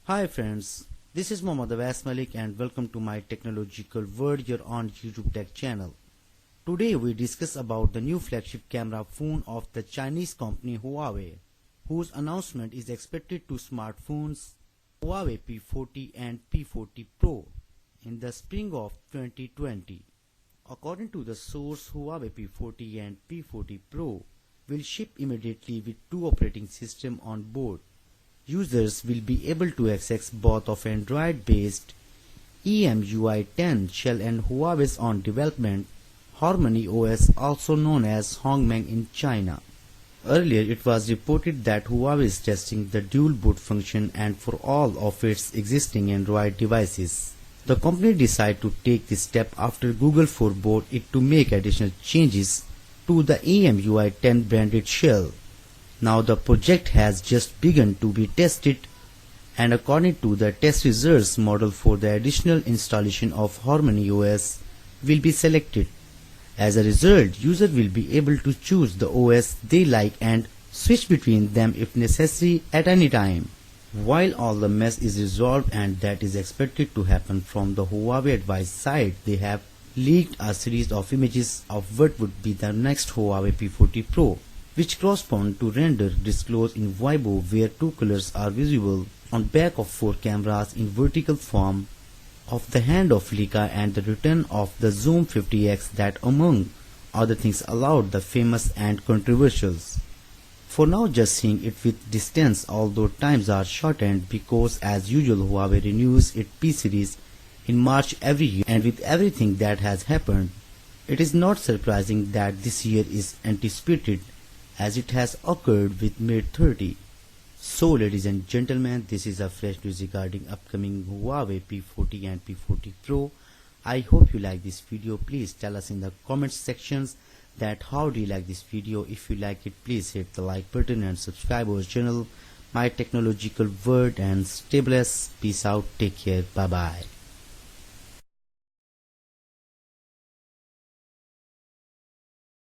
Hi friends, this is Mohammad Malik and welcome to my technological world here on YouTube Tech channel. Today we discuss about the new flagship camera phone of the Chinese company Huawei, whose announcement is expected to smartphones Huawei P40 and P40 Pro in the spring of 2020. According to the source, Huawei P40 and P40 Pro will ship immediately with two operating systems on board. Users will be able to access both of Android-based EMUI 10 shell and Huawei's own development HarmonyOS, also known as HongMeng in China. Earlier it was reported that Huawei is testing the dual boot function and for all of its existing Android devices. The company decided to take this step after Google forbade it to make additional changes to the EMUI 10 branded shell. Now the project has just begun to be tested, and according to the test results, model for the additional installation of HarmonyOS will be selected. As a result, user will be able to choose the OS they like and switch between them if necessary at any time. While all the mess is resolved, and that is expected to happen from the Huawei advice side, they have leaked a series of images of what would be the next Huawei P40 Pro, which correspond to render disclosed in Weibo, where two colors are visible on back of four cameras in vertical form of the hand of Leica, and the return of the Zoom 50x that among other things allowed the famous and controversials. For now, just seeing it with distance, although times are shortened because as usual Huawei renews its P series in March every year, and with everything that has happened, it is not surprising that this year is anticipated as it has occurred with Mate 30. So ladies and gentlemen, this is a fresh news regarding upcoming Huawei P40 and P40 Pro. I hope you like this video. Please tell us in the comments sections that how do you like this video. If you like it, please hit the like button and subscribe our channel, My Technological World, and stay blessed. Peace out. Take care. Bye bye.